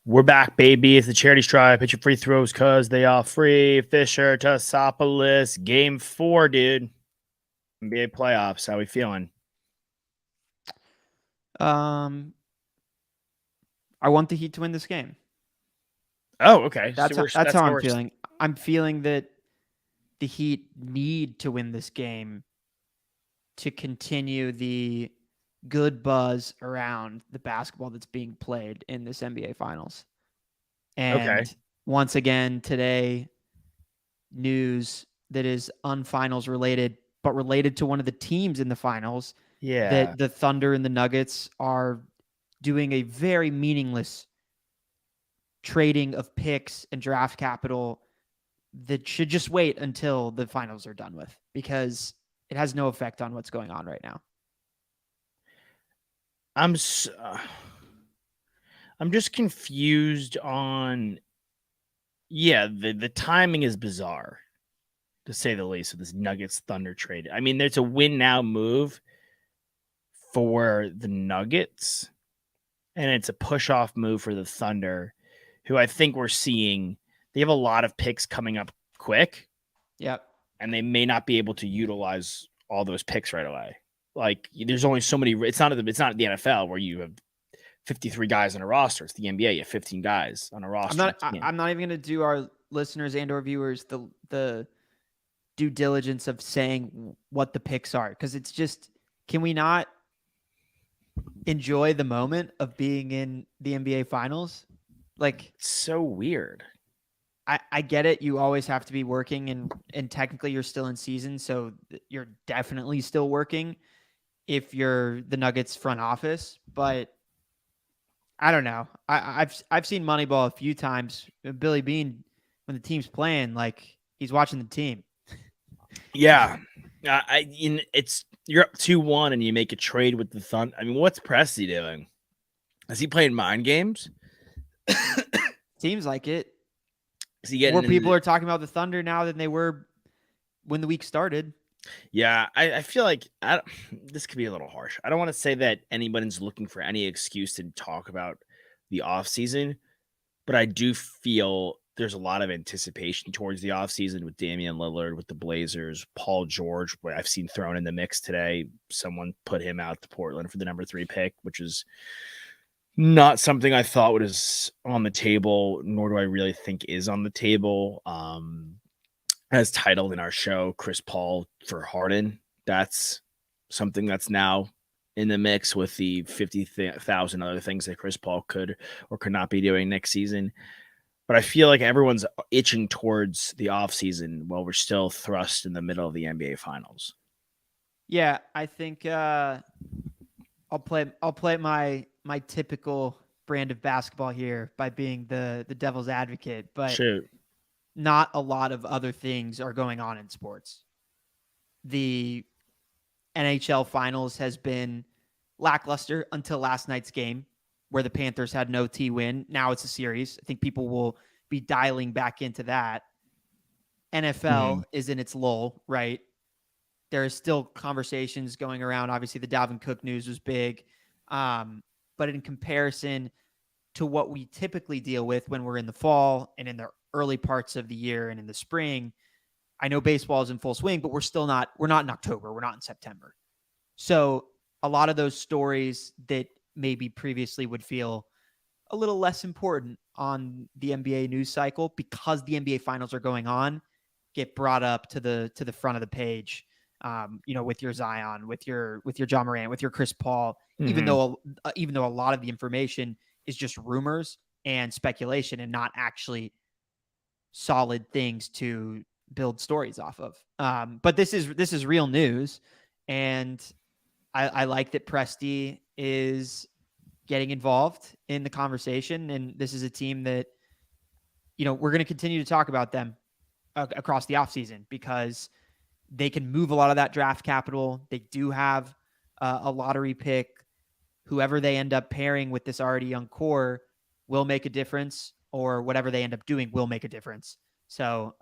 We're back, baby. It's the charity stripe. Hit your free throws because they are free. Fisher, Tassopoulos, game 4, dude. NBA playoffs. How we feeling? I want the Heat to win this game. Oh, okay. That's how, that's that's how how I'm we're. feeling. I'm feeling that the Heat need to win this game to continue the good buzz around the basketball that's being played in this NBA Finals. Okay. And once again today, news that is unfinals related, but related to one of the teams in the finals, Yeah. that the Thunder and the Nuggets are doing a very meaningless trading of picks and draft capital that should just wait until the finals are done with, because it has no effect on what's going on right now. I'm I'm just confused on. Yeah, the timing is bizarre, to say the least, of this Nuggets Thunder trade. I mean, there's a win now move for the Nuggets, and it's a push off move for the Thunder, who I think we're seeing. They have a lot of picks coming up quick. Yep. And they may not be able to utilize all those picks right away. Like, there's only so many. It's not the NFL where you have 53 guys on a roster. It's the NBA. You have 15 guys on a roster. I'm not even going to do our listeners and or viewers the due diligence of saying what the picks are, because it's just, can we not enjoy the moment of being in the NBA Finals? Like, It's so weird. I get it. You always have to be working, and technically you're still in season, so you're definitely still working if you're the Nuggets front office. But I don't know. I've seen Moneyball a few times. Billy Bean, when the team's playing, like, he's watching the team. Yeah, it's you're up 2-1 and you make a trade with the Thunder. I mean, what's Presti doing? Is he playing mind games? Seems like it. Is he getting More people are talking about the Thunder now than they were when the week started. Yeah, I feel like this could be a little harsh. I don't want to say that anybody's looking for any excuse to talk about the offseason, but I do feel there's a lot of anticipation towards the offseason with Damian Lillard, with the Blazers, Paul George, what I've seen thrown in the mix today. Someone put him out to Portland for the number 3 pick, which is not something I thought was on the table, nor do I really think is on the table. As titled in our show, Chris Paul for Harden. That's something that's now in the mix with the 50,000 other things that Chris Paul could or could not be doing next season. But I feel like everyone's itching towards the offseason while we're still thrust in the middle of the NBA Finals. Yeah, I think I'll play my typical brand of basketball here by being the devil's advocate, but Shoot. not a lot of other things are going on in sports. The NHL Finals has been lackluster until last night's game, where the Panthers had an OT win. Now it's a series. I think people will be dialing back into that. NFL is in its lull, right? There is still conversations going around. Obviously, the Dalvin Cook news was big. But in comparison to what we typically deal with when we're in the fall and in the early parts of the year and in the spring, I know baseball is in full swing, but we're not in October. We're not in September. So a lot of those stories that maybe previously would feel a little less important on the NBA news cycle because the NBA finals are going on get brought up to the front of the page. With your Zion, with your John Morant, with your Chris Paul, even though a lot of the information is just rumors and speculation and not actually solid things to build stories off of. But this is real news, and I like that Presti is getting involved in the conversation, and this is a team that, we're going to continue to talk about them across the offseason because they can move a lot of that draft capital. They do have a lottery pick. Whoever they end up pairing with this already young core will make a difference, or whatever they end up doing will make a difference. So,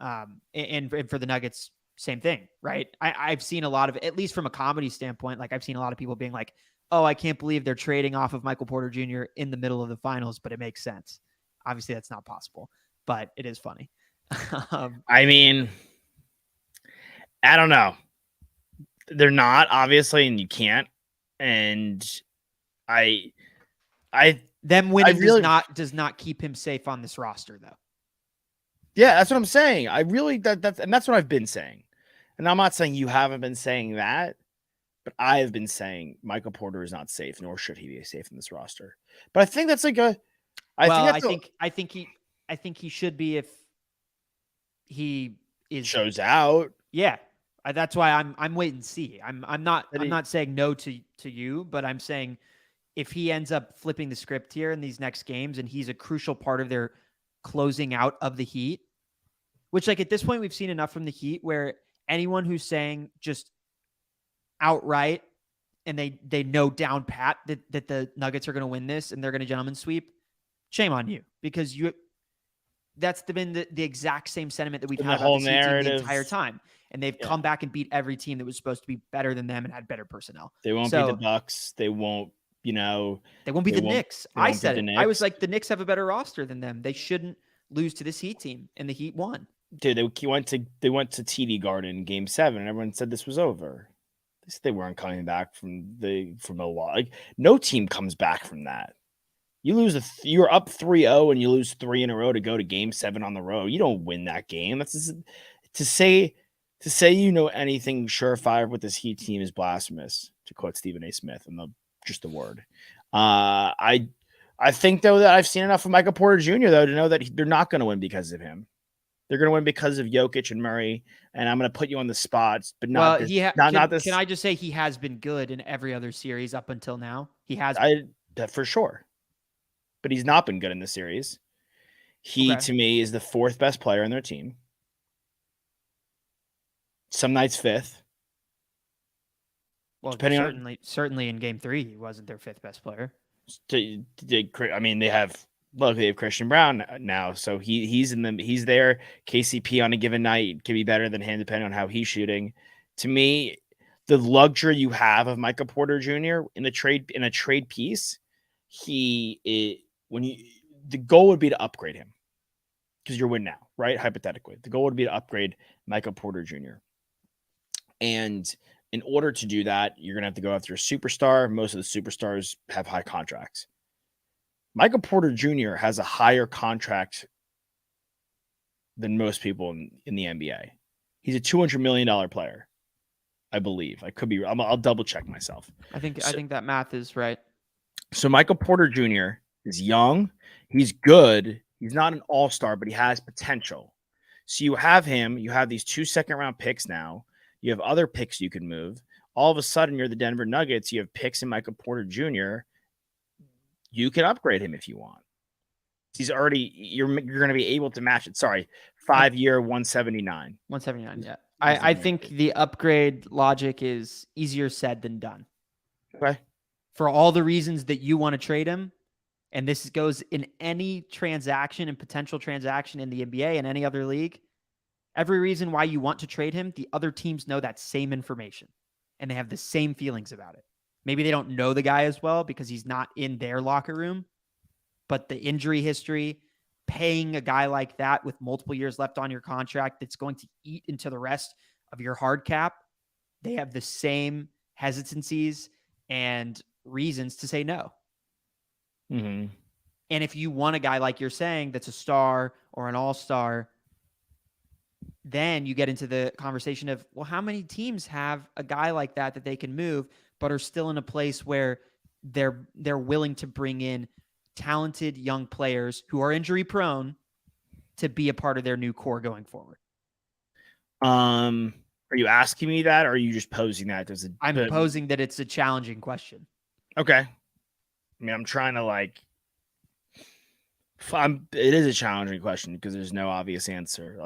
and for the Nuggets, same thing, right? I've seen a lot of, at least from a comedy standpoint, like I've seen a lot of people being like, oh, I can't believe they're trading off of Michael Porter Jr. in the middle of the finals, but it makes sense. Obviously, that's not possible, but it is funny. I mean, I don't know. They're not, obviously, and you can't. And I them I winning really does not keep him safe on this roster, though. yeah, that's what I'm saying. I really that's what I've been saying. And I'm not saying you haven't been saying that, but I have been saying Michael Porter is not safe, nor should he be safe in this roster. But I think that's like a I think Well, that's a I think he should be if he is. shows out. Yeah, that's why I'm wait and see. I'm not saying no to you, but I'm saying if he ends up flipping the script here in these next games and he's a crucial part of their closing out of the Heat, which like at this point we've seen enough from the Heat where anyone who's saying just outright and they know down pat that the Nuggets are going to win this and they're going to gentleman sweep, shame on you, because that's been the exact same sentiment that we've had about the Heat team the entire time. And they've come back and beat every team that was supposed to be better than them and had better personnel. They won't be the Bucks. They won't, they won't be the Knicks. I said it. Knicks. I was like, the Knicks have a better roster than them. They shouldn't lose to this Heat team, and the Heat won. Dude, they went to TD Garden Game 7, and everyone said this was over. They said they weren't coming back from Milwaukee. Like, no team comes back from that. You lose you're up 3-0 and you lose 3 in a row to go to Game 7 on the road. You don't win that game. That's just, to say you know anything surefire with this Heat team is blasphemous, to quote Stephen A. Smith, and just the word. I think though that I've seen enough of Michael Porter Jr. though to know that they're not going to win because of him. They're going to win because of Jokic and Murray, and I'm going to put you on the spots, but not not this. Can I just say he has been good in every other series up until now? He has. That for sure, but he's not been good in the series. He to me is the 4th best player on their team. Some nights 5th. Well, certainly in Game 3, he wasn't their 5th best player. I mean, they have Christian Brown now, so he's there. KCP on a given night can be better than him depending on how he's shooting. To me, the luxury you have of Michael Porter Jr. in a trade piece, the goal would be to upgrade him because you're win now, right? Hypothetically, the goal would be to upgrade Michael Porter Jr. And in order to do that, you're going to have to go after a superstar. Most of the superstars have high contracts. Michael Porter Jr. has a higher contract than most people in the NBA. He's a $200 million player, I believe. I could be. I'll double check myself. I think that math is right. So Michael Porter Jr. is young. He's good. He's not an all-star, but he has potential. So you have him. You have these 2 second-round picks now. You have other picks you can move. All of a sudden, you're the Denver Nuggets. You have picks in Michael Porter Jr. You can upgrade him if you want. He's already you're going to be able to match it. Sorry, 5-year 179. 179. Yeah, I think the upgrade logic is easier said than done. Okay. For all the reasons that you want to trade him, and this goes in any transaction and potential transaction in the NBA and any other league. Every reason why you want to trade him, the other teams know that same information, and they have the same feelings about it. Maybe they don't know the guy as well because he's not in their locker room, but the injury history, paying a guy like that with multiple years left on your contract that's going to eat into the rest of your hard cap, they have the same hesitancies and reasons to say no. Mm-hmm. And if you want a guy like you're saying that's a star or an all-star, then you get into the conversation of, well, how many teams have a guy like that they can move, but are still in a place where they're willing to bring in talented young players who are injury prone to be a part of their new core going forward? Are you asking me that, or are you just posing that as I'm posing that it's a challenging question. Okay. I mean, I'm trying to it is a challenging question because there's no obvious answer.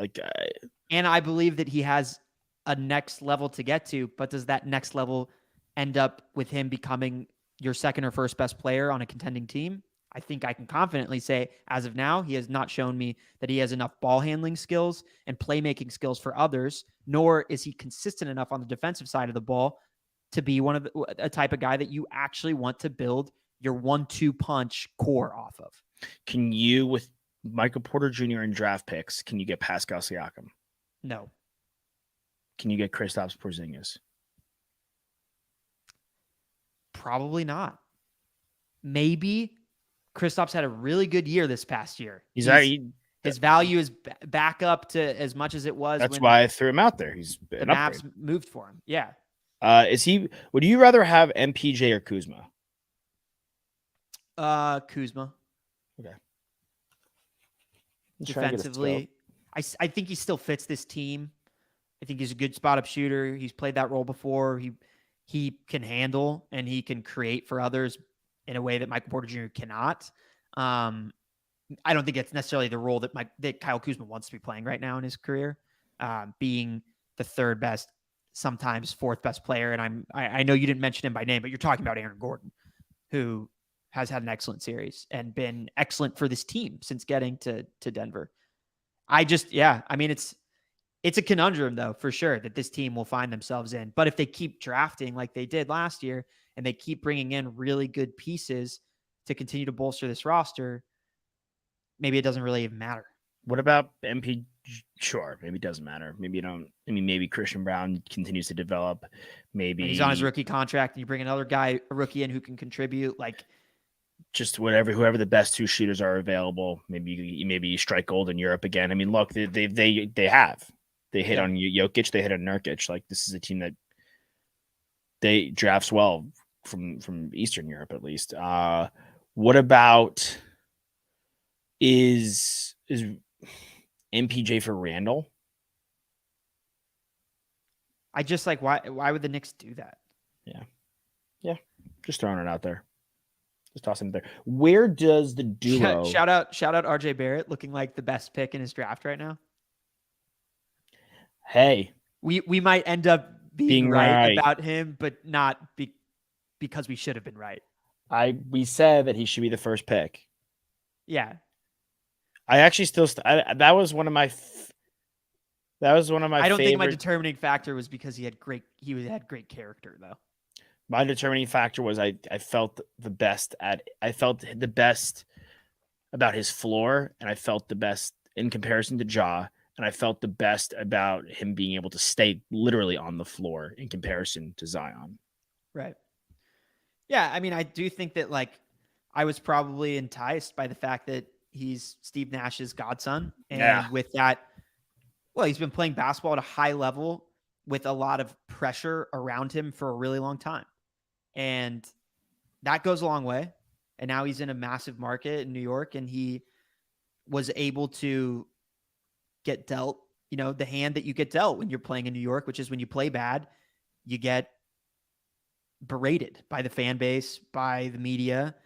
And I believe that he has a next level to get to, but does that next level end up with him becoming your second or first best player on a contending team? I think I can confidently say, as of now, he has not shown me that he has enough ball handling skills and playmaking skills for others, nor is he consistent enough on the defensive side of the ball to be a type of guy that you actually want to build your 1-2 punch core off of. Can you, with Michael Porter Jr. in draft picks, can you get Pascal Siakam? No, Can you get Kristaps Porzingis? probably not. Maybe Kristaps had a really good year this past year. He's already, His value is back up to as much as it was that's when why I threw him out there. He's the an upgrade. Mavs moved for him. Yeah. Is he? Would you rather have MPJ or Kuzma? Kuzma. Okay. Defensively, I think he still fits this team. I think he's a good spot up shooter. He's played that role before. He can handle and he can create for others in a way that Michael Porter Jr. cannot. I don't think it's necessarily the role that Kyle Kuzma wants to be playing right now in his career, being the third best, sometimes fourth best player. And I know you didn't mention him by name, but you're talking about Aaron Gordon, who has had an excellent series and been excellent for this team since getting to Denver. I mean, it's a conundrum though, for sure, that this team will find themselves in. But if they keep drafting like they did last year and they keep bringing in really good pieces to continue to bolster this roster, maybe it doesn't really even matter. What about MP? Sure, maybe it doesn't matter. Maybe you don't. I mean, maybe Christian Brown continues to develop. Maybe And he's on his rookie contract, and you bring another guy, a rookie, in who can contribute. Like, just whoever the best two shooters are available. Maybe you strike gold in Europe again. I mean, look, they hit on Jokic, they hit on Nurkic. Like, this is a team that they drafts well from Eastern Europe at least. What about is MPJ for Randall? I just like, why would the Knicks do that? Yeah, just throwing it out there. Just tossing it there. Where does the duo shout out RJ Barrett, looking like the best pick in his draft right now? Hey, we might end up being right about him, but not because we should have been right. We said that he should be the first pick. Yeah. I actually still that was one of my I don't think my determining factor was because he had great character though. My determining factor was I felt the best about his floor, and I felt the best in comparison to Ja, and I felt the best about him being able to stay literally on the floor in comparison to Zion. Right. Yeah, I mean, I do think that, like, I was probably enticed by the fact that he's Steve Nash's godson, and with that, well, he's been playing basketball at a high level with a lot of pressure around him for a really long time. And that goes a long way. And now he's in a massive market in New York, and he was able to get dealt, the hand that you get dealt when you're playing in New York, which is when you play bad, you get berated by the fan base, by the media.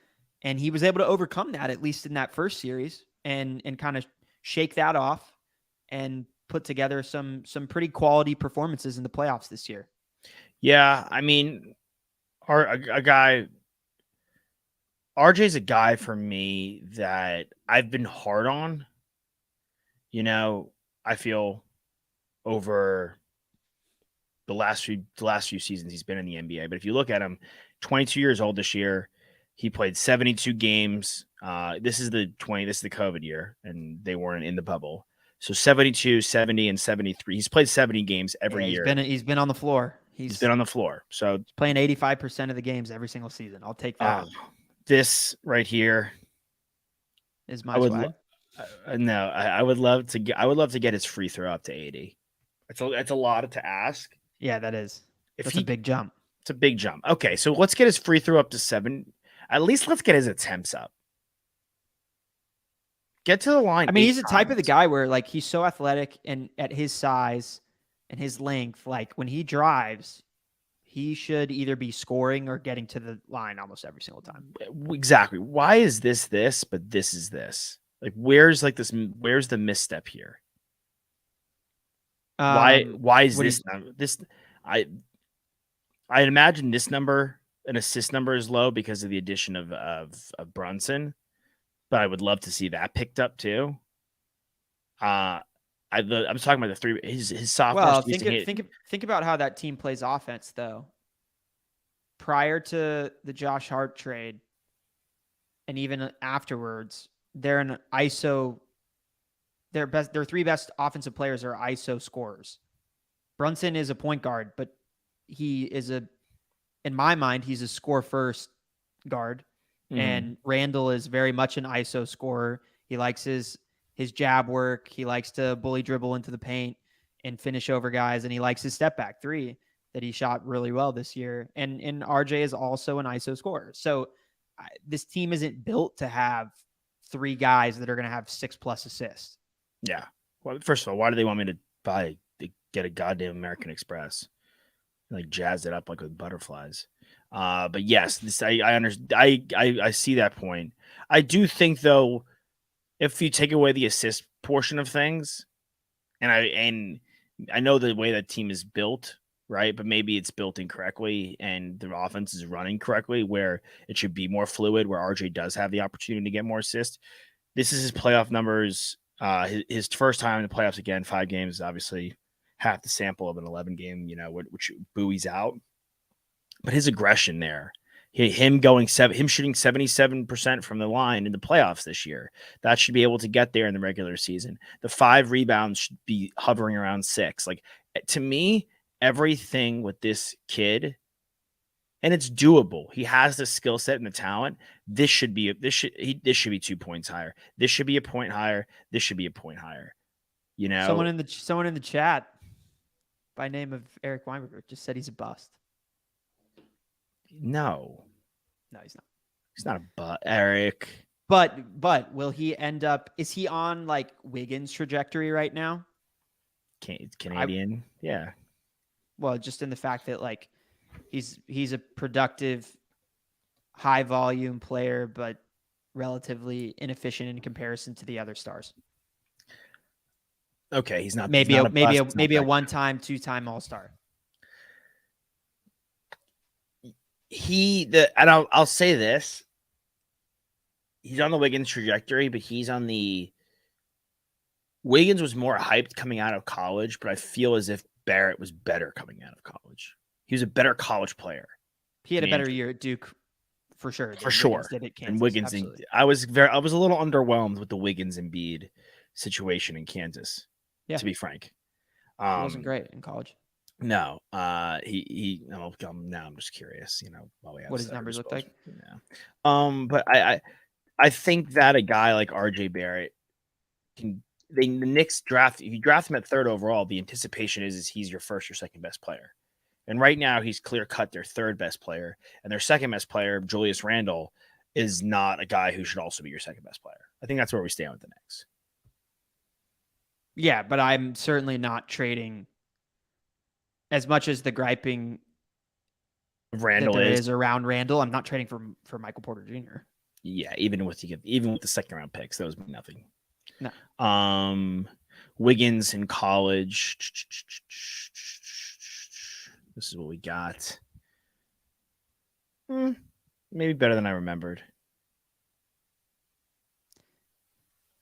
And he was able to overcome that, at least in that first series, and kind of shake that off and put together some pretty quality performances in the playoffs this year. Yeah, I mean, RJ's a guy for me that I've been hard on. I feel over the last few seasons he's been in the NBA. But if you look at him, 22 years old this year, he played 72 games. This is the COVID year, and they weren't in the bubble. So 72, 70, and 73. He's played 70 games every year. He's been on the floor. He's been on the floor. So he's playing 85% of the games every single season. I'll take that. This right here is my swag. No, I would love to get his free throw up to 80. It's a lot to ask. Yeah, that is. That's a big jump. It's a big jump. Okay, so let's get his free throw up to 7. At least let's get his attempts up. Get to the line. I mean, he's the type of the guy where, like, he's so athletic, and at his size and his length, like, when he drives, he should either be scoring or getting to the line almost every single time. Exactly. Why is this, but this is this? Like, where's the misstep here? Why is this this? I imagine this number, an assist number, is low because of the addition of Brunson, but I would love to see that picked up too. I'm talking about the three. His sophomore. Well, think about how that team plays offense though. Prior to the Josh Hart trade, and even afterwards, they're an ISO their three best offensive players are ISO scorers. Brunson is a point guard, but he is in my mind, he's a score first guard. And Randall is very much an ISO scorer. He likes his jab work. He likes to bully dribble into the paint and finish over guys. And he likes his step back three that he shot really well this year. And RJ is also an ISO scorer. So this team isn't built to have three guys that are going to have 6+ assists. Yeah. Well, first of all, why do they want me to get a goddamn American Express? Like jazz it up like with butterflies. But yes, this I understand. I see that point. I do think though, if you take away the assist portion of things, and I know the way that team is built, right? But maybe it's built incorrectly and the offense is running correctly where it should be more fluid, where RJ does have the opportunity to get more assists. This is his playoff numbers. His first time in the playoffs again, 5 games, obviously half the sample of an 11 game, which buoys out. But his aggression there, him shooting 77% from the line in the playoffs this year, that should be able to get there in the regular season. The 5 rebounds should be hovering around 6. Like, to me, everything with this kid, and it's doable. He has the skill set and the talent. This should be 2 points higher. This should be a point higher. This should be a point higher. Someone in the chat by name of Eric Weinberger just said he's a bust. No, he's not. He's not a bust, Eric. But will he end up? Is he on like Wiggins' trajectory right now? Canadian, yeah. Well, just in the fact that like he's a productive, high volume player, but relatively inefficient in comparison to the other stars. Okay, he's not maybe he's a one-time, 2-time All-Star. I'll say this. He's on the Wiggins trajectory, but Wiggins was more hyped coming out of college, but I feel as if Barrett was better coming out of college. He was a better college player. He had a better year at Duke, for sure. For sure. Wiggins did at Kansas. And Wiggins, I was a little underwhelmed with the Wiggins and Embiid situation in Kansas. Yeah. To be frank, he wasn't great in college. No, now I'm just curious, what his numbers look like. Yeah. But I think that a guy like RJ Barrett the Knicks draft, if you draft him at 3rd overall, the anticipation is he's your first or second best player. And right now he's clear cut their 3rd best player, and their 2nd best player, Julius Randle, is not a guy who should also be your 2nd best player. I think that's where we stand with the Knicks. Yeah, but I'm certainly not trading as much as the griping Randle is around Randle. I'm not trading for Michael Porter Jr. Yeah, even with the 2nd round picks, those mean nothing. No. Wiggins in college. This is what we got. Maybe better than I remembered.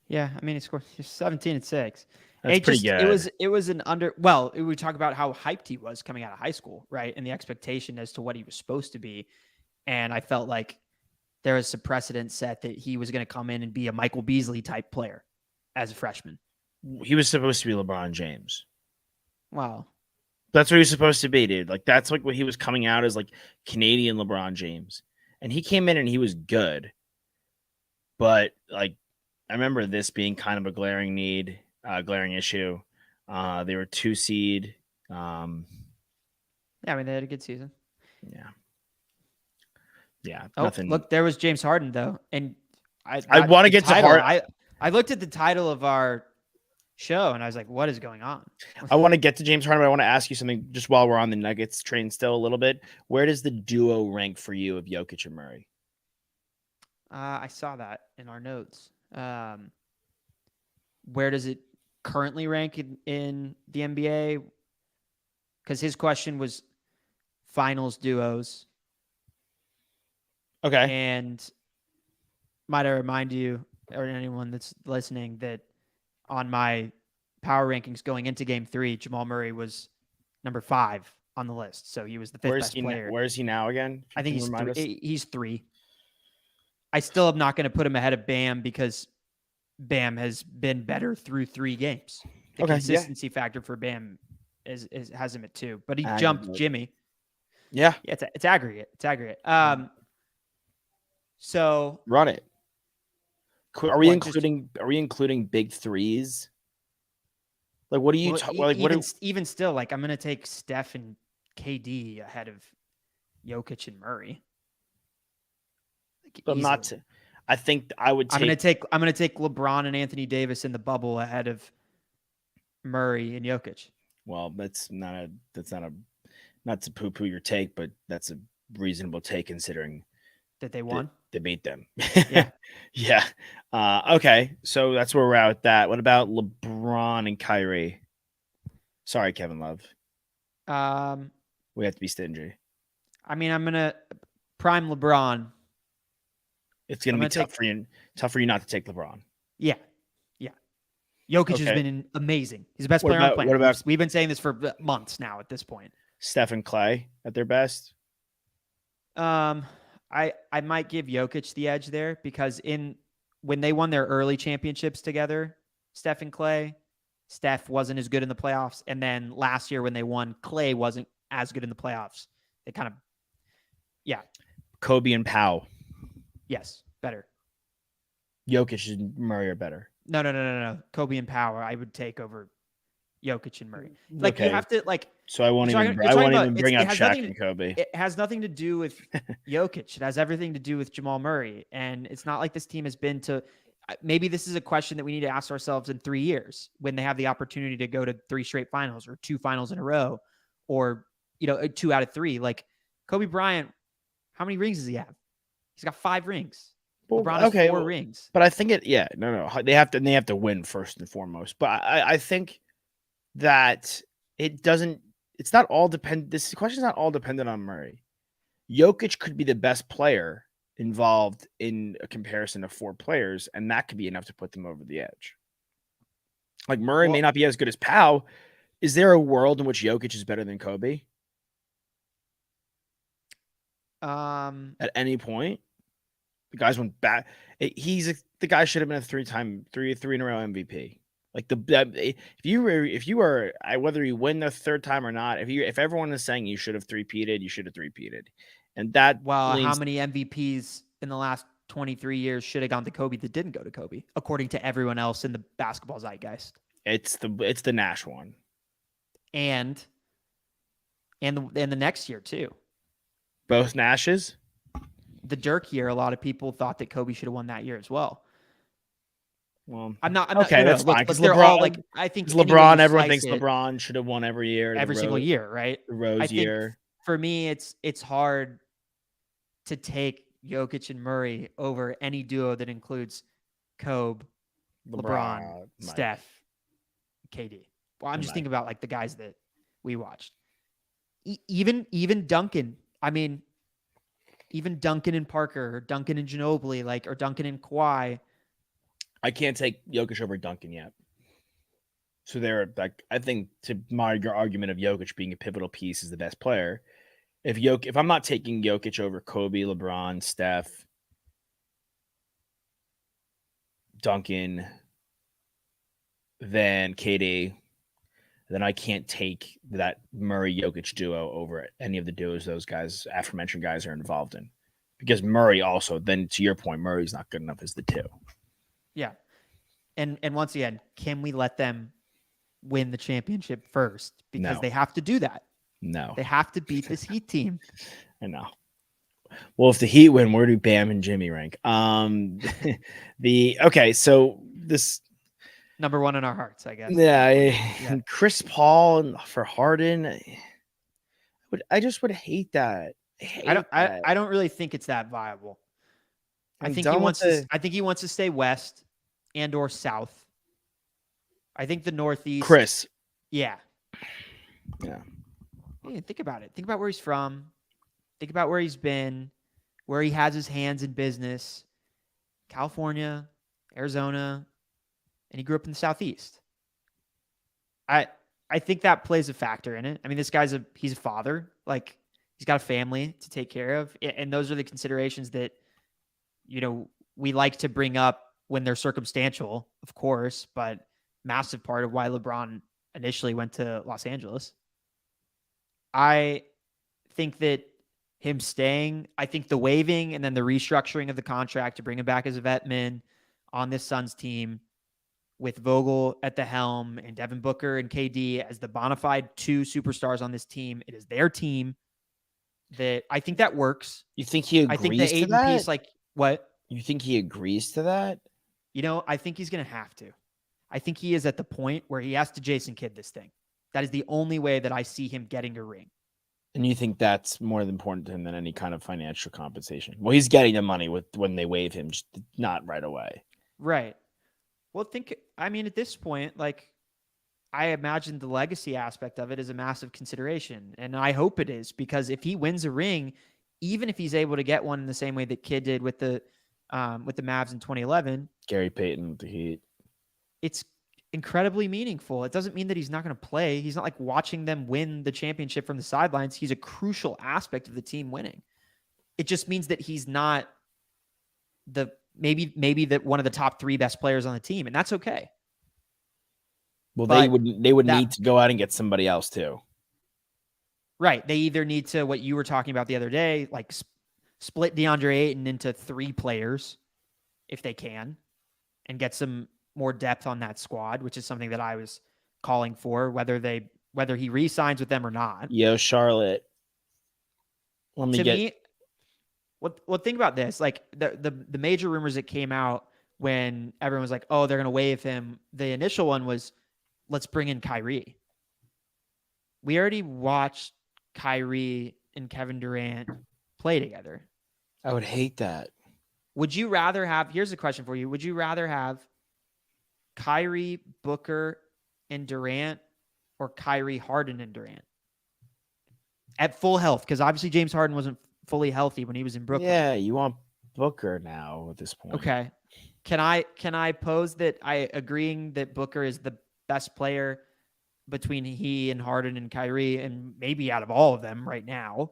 Yeah, I mean, he scored 17 and 6. That's pretty good. It was an under. Well, we talk about how hyped he was coming out of high school, right? And the expectation as to what he was supposed to be. And I felt like there was some precedent set that he was going to come in and be a Michael Beasley type player as a freshman. He was supposed to be LeBron James. Wow. That's what he was supposed to be, dude. Like, that's like what he was coming out as, like Canadian LeBron James. And he came in and he was good. But like, I remember this being kind of a glaring issue. They were 2 seed. Yeah, I mean, they had a good season. Yeah. Nothing. Look, there was James Harden though, and I want to get to Harden. I looked at the title of our show and I was like, "What is going on?" I want to get to James Harden, but I want to ask you something just while we're on the Nuggets train still a little bit. Where does the duo rank for you of Jokic and Murray? I saw that in our notes. Where does it currently rank in the NBA? Because his question was finals duos. Okay. And might I remind you, or anyone that's listening, that on my power rankings going into Game 3, Jamal Murray was number 5 on the list. So he was the 5th best player. Where is he now again? I think he's 3. I still am not going to put him ahead of Bam because Bam has been better through 3 games. The Okay, yeah. consistency factor for Bam has him at 2, but he jumped Aggregate. Jimmy. Yeah, Yeah, it's aggregate. It's aggregate. So run it. Are we what? Just including big threes? Like, what do you well, like? What do even still, like I'm gonna take Steph and KD ahead of Jokic and Murray. Like I'm not. easily. I think I would take. I'm gonna take LeBron and Anthony Davis in the bubble ahead of Murray and Jokic. Well, not to poo poo your take, but that's a reasonable take considering That they won. they beat them. Yeah. Yeah. Okay, so that's where we're at with that. What about LeBron and Kyrie? Sorry, Kevin Love. We have to be stingy. I mean, I'm gonna prime LeBron. It's gonna be tough for you not to take LeBron. Yeah. Yeah. Jokic has been amazing. He's the best player on the planet. What about we've been saying this for months now at this point. Steph and Clay at their best? I might give Jokic the edge there because when they won their early championships together, Steph and Clay, Steph wasn't as good in the playoffs. And then last year when they won, Clay wasn't as good in the playoffs. They kind of, yeah. Kobe and Powell. Yes, better. Jokic and Murray are better. No. Kobe and Powell, I would take over Jokic and Murray. Like okay. You have to like. So I won't even bring up Shaq and Kobe. It has nothing to do with Jokic. It has everything to do with Jamal Murray. And it's not like this team has been to. Maybe this is a question that we need to ask ourselves in 3 years when they have the opportunity to go to 3 straight finals or 2 finals in a row, or 2 out of 3. Like Kobe Bryant, how many rings does he have? He's got 5 rings. Well, LeBron has 4 rings. But I think they have to win first and foremost. But I think that it's not all dependent. This question is not all dependent on Murray. Jokic could be the best player involved in a comparison of 4 players, and that could be enough to put them over the edge. Like Murray may not be as good as Powell. Is there a world in which Jokic is better than Kobe? At any point, the guys went back. The guy should have been a 3 in a row MVP. Like if you were whether you win the 3rd time or not, if everyone is saying you should have 3-peated, you should have 3-peated. And that how many MVPs in the last 23 years should have gone to Kobe that didn't go to Kobe, according to everyone else in the basketball zeitgeist? It's the Nash one, and the next year too. Both Nashes. The Dirk year, a lot of people thought that Kobe should have won that year as well. Well, I'm not. Okay, that's fine. Because they're all like, I think LeBron. Everyone thinks LeBron should have won every year, every single year, right? The Rose year. For me, it's hard to take Jokic and Murray over any duo that includes Kobe, LeBron, Steph, KD. Well, I'm just thinking about like the guys that we watched. Even Duncan. I mean, even Duncan and Parker, or Duncan and Ginobili, or Duncan and Kawhi. I can't take Jokic over Duncan yet. So I think to your argument of Jokic being a pivotal piece is the best player. If I'm not taking Jokic over Kobe, LeBron, Steph, Duncan, then KD, then I can't take that Murray-Jokic duo over any of the duos those guys, aforementioned guys, are involved in. Because Murray also, then to your point, Murray's not good enough as the 2. Yeah. And once again, can we let them win the championship first? Because they have to do that. No. They have to beat this Heat team. I know. Well, if the Heat win, where do Bam and Jimmy rank? So this number 1 in our hearts, I guess. Yeah. Chris Paul for Harden. I just would hate that. I don't really think it's that viable. I think he wants to stay West and or South. I think the Northeast. Chris. Yeah. Yeah. Hey, think about it. Think about where he's from. Think about where he's been, where he has his hands in business. California, Arizona, and he grew up in the Southeast. I think that plays a factor in it. I mean, this guy's he's a father. Like, he's got a family to take care of. And those are the considerations that, we like to bring up when they're circumstantial, of course, but massive part of why LeBron initially went to Los Angeles. I think that him staying, I think the waiving and then the restructuring of the contract to bring him back as a vet min on this Suns team with Vogel at the helm and Devin Booker and KD as the bona fide two superstars on this team. It is their team. That I think that works. You think he I think the agrees to Aiden piece, that? like what? You think he agrees to that? I think he's going to have to. I think he is at the point where he has to Jason Kidd this thing. That is the only way that I see him getting a ring. And you think that's more important to him than any kind of financial compensation? Well, he's getting the money when they waive him, just not right away. Right. Well, at this point, like, I imagine the legacy aspect of it is a massive consideration. And I hope it is, because if he wins a ring, even if he's able to get one in the same way that Kidd did with the Mavs in 2011, Gary Payton with the Heat, it's incredibly meaningful. It doesn't mean that he's not going to play. He's not like watching them win the championship from the sidelines. He's a crucial aspect of the team winning. It just means that he's not maybe that one of the top 3 best players on the team, and that's okay. Well, but they would need to go out and get somebody else too. Right. They either need to, what you were talking about the other day, like split DeAndre Ayton into 3 players if they can and get some more depth on that squad, which is something that I was calling for, whether he re-signs with them or not. Yo, Charlotte. Well, think about this. Like the major rumors that came out when everyone was like, oh, they're going to waive him. The initial one was, let's bring in Kyrie. We already watched Kyrie and Kevin Durant play together. I would hate that. Would you rather have, here's a question for you. Would you rather have Kyrie, Booker, and Durant, or Kyrie, Harden, and Durant at full health? Because obviously James Harden wasn't fully healthy when he was in Brooklyn. Yeah, you want Booker now at this point. Okay. Can I pose that I agreeing that Booker is the best player between he and Harden and Kyrie, and maybe out of all of them right now?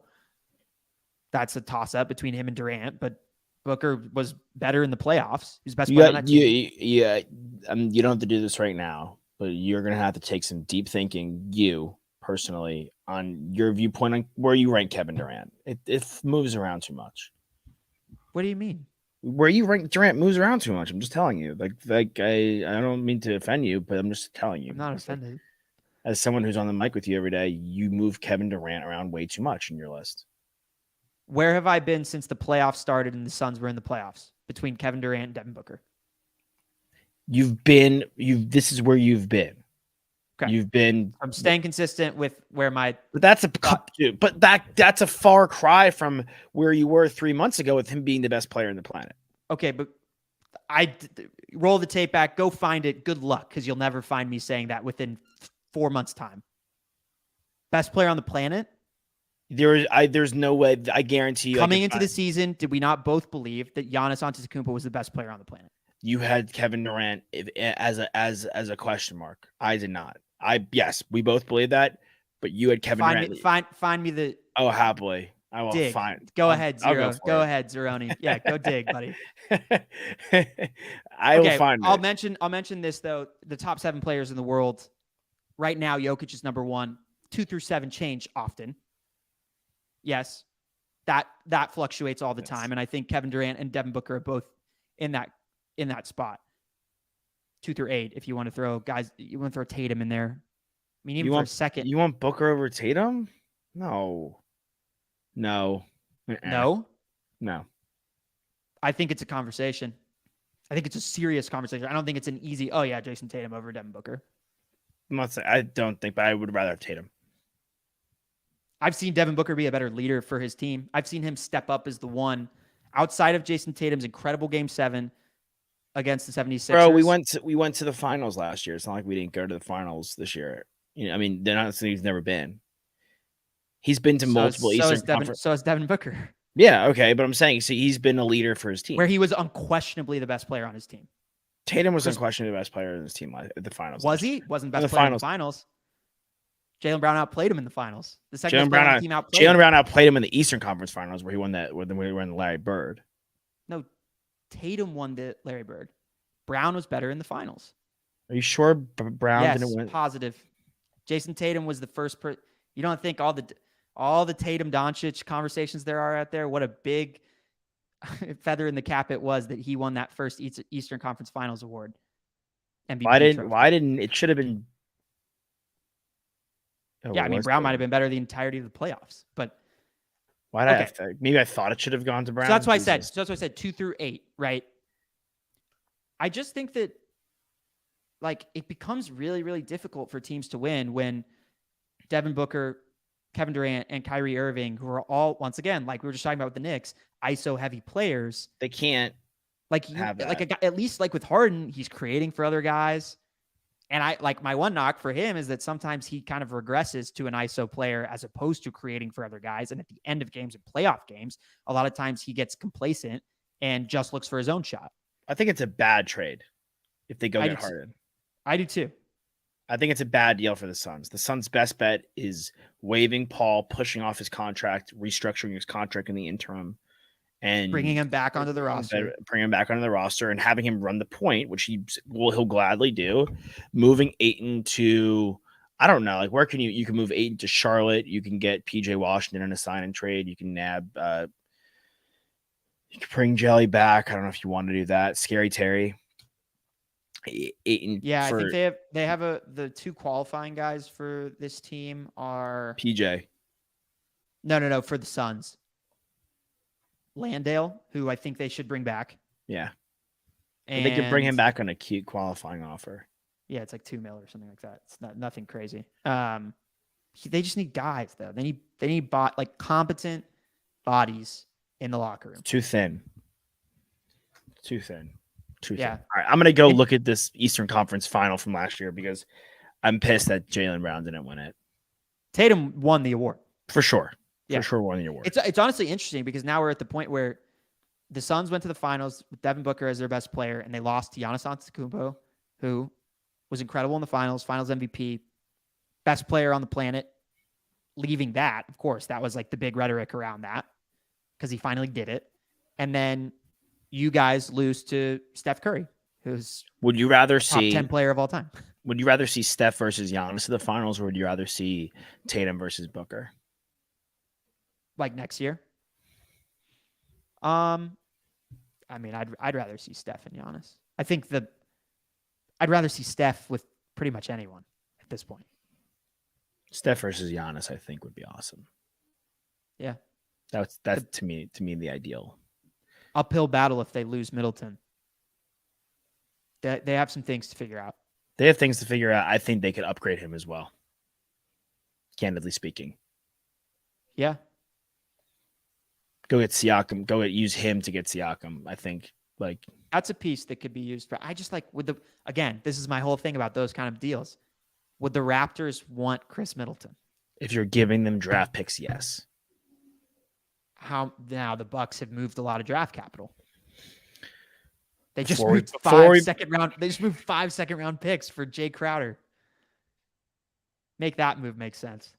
That's a toss-up between him and Durant, but Booker was better in the playoffs. He's best player on that team. You don't have to do this right now, but you're going to have to take some deep thinking, you personally, on your viewpoint on where you rank Kevin Durant. It moves around too much. What do you mean? Where you rank Durant moves around too much. I'm just telling you. Like I don't mean to offend you, but I'm just telling you. I'm not offended. As someone who's on the mic with you every day, you move Kevin Durant around way too much in your list. Where have I been since the playoffs started and the Suns were in the playoffs between Kevin Durant and Devin Booker? This is where you've been. Okay. You've been. I'm staying consistent with where my. But that's a far cry from where you were 3 months ago with him being the best player on the planet. Okay, but I roll the tape back, go find it. Good luck, because you'll never find me saying that within 4 months' time. Best player on the planet. There's no way. I guarantee you. Coming into the season, did we not both believe that Giannis Antetokounmpo was the best player on the planet? You had Kevin Durant as a question mark. I did not. Yes, we both believe that, but you had Kevin Durant. Find me the. Oh, happily. I will dig. find. Go ahead, Zero. Go ahead, Zeroni. Yeah, go dig, buddy. I will find. I'll mention this though. The top 7 players in the world right now, Jokic is number 1. 2 through 7 change often. Yes, that fluctuates all the time, and I think Kevin Durant and Devin Booker are both in that spot. 2 through 8, if you want to throw guys, you want to throw Tatum in there. I mean, even for a second, you want Booker over Tatum? No. No. I think it's a conversation. I think it's a serious conversation. I don't think it's an easy. Oh yeah, Jason Tatum over Devin Booker. I'm not saying I don't think, but I would rather have Tatum. I've seen Devin Booker be a better leader for his team. I've seen him step up as the one outside of Jason Tatum's incredible Game 7 against the 76ers. Bro, we went to the finals last year. It's not like we didn't go to the finals this year. I mean, they're not saying he's never been. He's been to multiple Eastern Conference. So is Devin Booker. Yeah, okay, but I'm saying, see, he's been a leader for his team. Where he was unquestionably the best player on his team. Tatum was unquestionably the best player in his team at the finals. Was he? Wasn't the best player in the finals. Jaylen Brown outplayed him in the finals. The second best player on the team outplayed him. Jaylen Brown outplayed him in the Eastern Conference Finals where he won that when we won the Larry Bird. No, Tatum won the Larry Bird. Brown was better in the finals. Are you sure Brown didn't Yes, win? positive. Jason Tatum was the first you don't think all the Tatum Doncic conversations there are out there? What a big feather in the cap it was that he won that first Eastern Conference Finals award. MVP trophy. Why didn't it should have been? Oh, Yeah, I mean, was Brown might have Tatum. been better the entirety of the playoffs, but Why did I okay. have to? Maybe I thought it should have gone to Brown. So that's why Jesus. I said 2 through 8, right? I just think that like it becomes really, really difficult for teams to win when Devin Booker, Kevin Durant, and Kyrie Irving, who are all, once again, like we were just talking about with the Knicks, ISO heavy players. They can't have that. Like at least like with Harden, he's creating for other guys. And I like my one knock for him is that sometimes he kind of regresses to an ISO player as opposed to creating for other guys. And at the end of games and playoff games, a lot of times he gets complacent and just looks for his own shot. I think it's a bad trade if they go get Harden. I do too. I think it's a bad deal for the Suns. The Suns' best bet is waiving Paul, pushing off his contract, restructuring his contract in the interim, and bringing him back onto the roster. Bring him back onto the roster and having him run the point, which he'll gladly do. Moving Ayton to, I don't know, like where can you can move Ayton to Charlotte? You can get PJ Washington in a sign and trade. You can nab you can bring Jelly back. I don't know if you want to do that. Scary Terry. Ayton. Yeah, I think they have the two qualifying guys for this team are PJ. No, for the Suns. Landale, who I think they should bring back. Yeah. And they could bring him back on a cute qualifying offer. Yeah, it's like $2 million or something like that. It's nothing crazy. They just need guys though. They need competent bodies in the locker room. Too thin. Yeah. All right, I'm gonna go look at this Eastern Conference final from last year because I'm pissed that Jaylen Brown didn't win it. Tatum won the award for sure. For sure, won the award. It's honestly interesting because now we're at the point where the Suns went to the finals with Devin Booker as their best player, and they lost to Giannis Antetokounmpo, who was incredible in the finals MVP, best player on the planet. Leaving that, of course, that was like the big rhetoric around that because he finally did it. And then you guys lose to Steph Curry, who's would you rather top see 10 player of all time? Would you rather see Steph versus Giannis in the finals, or would you rather see Tatum versus Booker? Like next year? I mean, I'd rather see Steph and Giannis. I think I'd rather see Steph with pretty much anyone at this point. Steph versus Giannis, I think, would be awesome. Yeah, that's to me the ideal. Uphill battle if they lose Middleton. They have some things to figure out. They have things to figure out. I think they could upgrade him as well. Candidly speaking. Yeah. Go get Siakam. Use him to get Siakam. I think that's a piece that could be used for. I just again, this is my whole thing about those kind of deals. Would the Raptors want Chris Middleton? If you're giving them draft picks, yes. How now the Bucks have moved a lot of draft capital. They just moved 5 second round picks for Jay Crowder. Make that move make sense.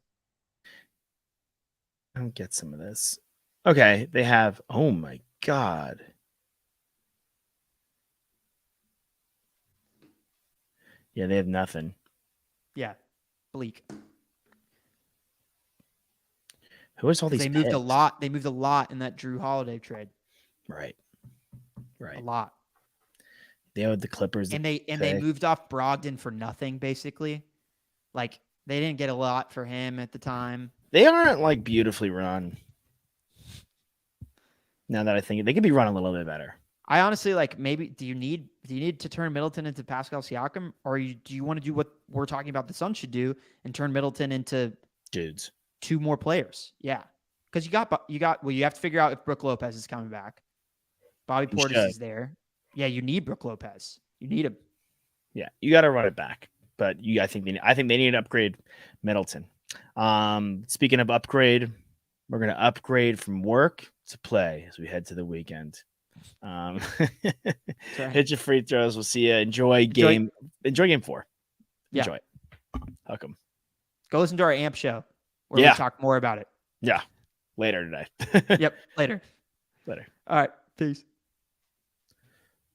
I'll get some of this. Okay, they have, oh my God. Yeah, they have nothing. Yeah, bleak. Who is all these? They moved a lot. They moved a lot in that Drew Holiday trade. Right. A lot. They owed the Clippers, and they moved off Brogdon for nothing, basically. Like they didn't get a lot for him at the time. They aren't beautifully run. Now that I think they could be run a little bit better. I honestly maybe do you need to turn Middleton into Pascal Siakam, or do you want to do what we're talking about the Suns should do and turn Middleton into dudes, 2 more players? Yeah, because you have to figure out if Brook Lopez is coming back. Bobby Portis is there. Yeah, you need Brook Lopez. You need him. Yeah, you got to run it back. But I think they need to upgrade Middleton. Speaking of upgrade, we're going to upgrade from work to play as we head to the weekend. Hit your free throws. We'll see you. Enjoy game 4. Enjoy it. Welcome. Go listen to our AMP show where we talk more about it. Yeah. Later today. Yep. Later. Later. All right. Peace.